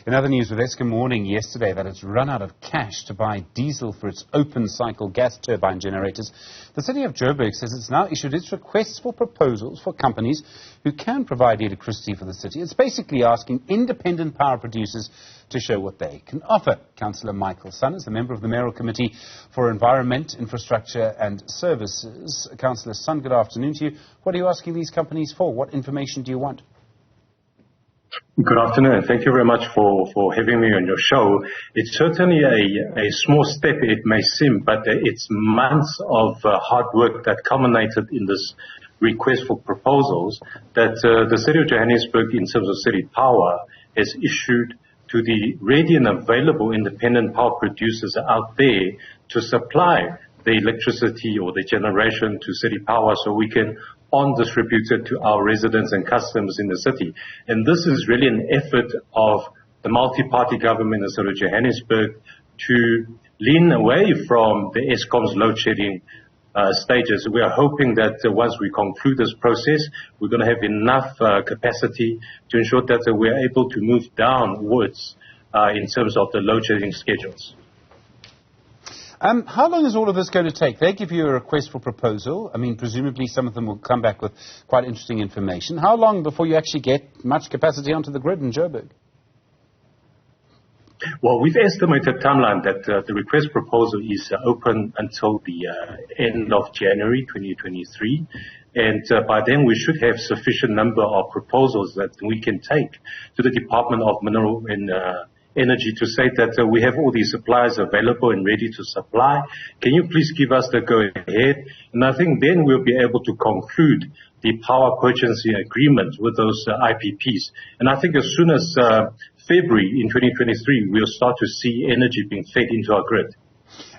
In other news, with Eskom warning yesterday that it's run out of cash to buy diesel for its open-cycle gas turbine generators, the City of Joburg says it's now issued its requests for proposals for companies who can provide electricity for the city. It's basically asking independent power producers to show what they can offer. Councillor Michael Son is a member of the Mayoral Committee for Environment, Infrastructure and Services. Councillor Son, good afternoon to you. What are you asking these companies for? What information do you want? Good afternoon. Thank you very much for having me on your show. It's certainly a small step, it may seem, but it's months of hard work that culminated in this request for proposals that the City of Johannesburg, in terms of city power, has issued to the ready and available independent power producers out there to supply the electricity or the generation to city power so we can distribute it to our residents and customers in the city. And this is really an effort of the multi-party government in the City of Johannesburg to lean away from the Eskom's load shedding stages. We are hoping that once we conclude this process, we're going to have enough capacity to ensure that we are able to move downwards in terms of the load shedding schedules. How long is all of this going to take? They give you a request for proposal. I mean, presumably some of them will come back with quite interesting information. How long before you actually get much capacity onto the grid in Joburg? Well, we've estimated timeline that the request proposal is open until the end of January 2023. And by then we should have sufficient number of proposals that we can take to the Department of Mineral and Energy to say that we have all these suppliers available and ready to supply. Can you please give us the go-ahead? And I think then we'll be able to conclude the power purchasing agreement with those IPPs. And I think as soon as February in 2023, we'll start to see energy being fed into our grid.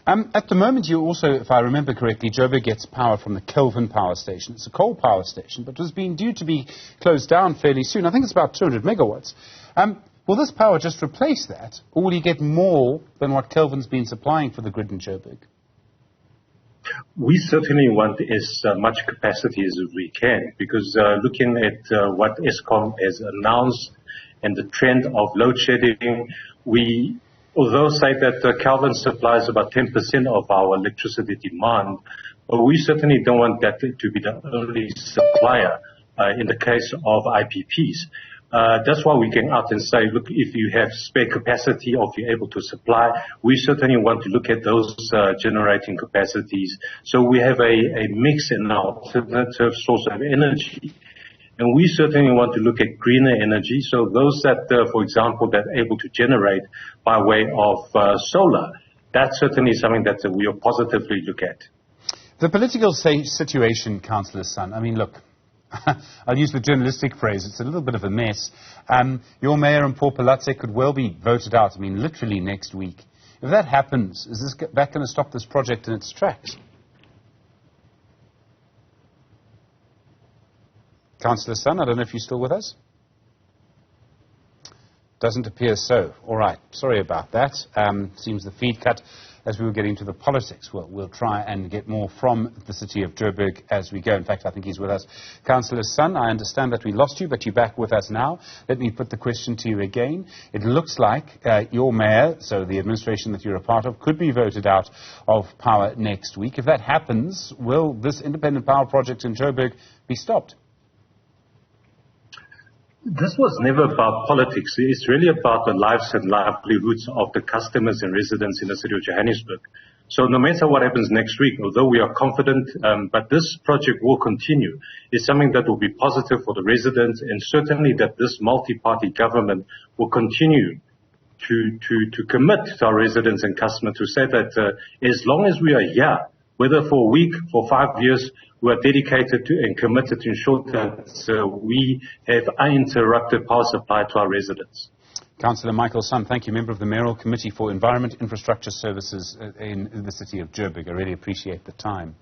At the moment, you also, if I remember correctly, Joburg gets power from the Kelvin power station. It's a coal power station, but was being due to be closed down fairly soon. I think it's about 200 megawatts. Will this power just replace that, or will you get more than what Kelvin's been supplying for the grid in Joburg? We certainly want as much capacity as we can, because looking at what Eskom has announced and the trend of load shedding, we, although say that Kelvin supplies about 10% of our electricity demand, but we certainly don't want that to be the only supplier in the case of IPPs. That's why we came out and say, look, if you have spare capacity or if you're able to supply, we certainly want to look at those generating capacities. So we have a mix and alternative source of energy. And we certainly want to look at greener energy. So those that, for example, that are able to generate by way of solar, that's certainly something that we will positively look at. The political situation, Councillor Son, I mean, look, I'll use the journalistic phrase, it's a little bit of a mess. Your mayor and Paul Palatse could well be voted out, I mean, literally next week. If that happens, is that going to stop this project in its tracks? Councillor Son, I don't know if you're still with us. Doesn't appear so. All right, sorry about that. Seems the feed cut as we were getting to the politics. Well, we'll try and get more from the City of Joburg as we go. In fact, I think he's with us. Councillor Son, I understand that we lost you, but you're back with us now. Let me put the question to you again. It looks like your mayor, so the administration that you're a part of, could be voted out of power next week. If that happens, will this independent power project in Joburg be stopped? This was never about politics. It's really about the lives and livelihoods of the customers and residents in the City of Johannesburg. So no matter what happens next week, although we are confident, but this project will continue, it's something that will be positive for the residents, and certainly that this multi-party government will continue to commit to our residents and customers to say that as long as we are here, whether for a week, for 5 years, we are dedicated to and committed to ensure that we have uninterrupted power supply to our residents. Councillor Michael Son, thank you, member of the Mayoral Committee for Environment, Infrastructure Services in the City of Joburg. I really appreciate the time.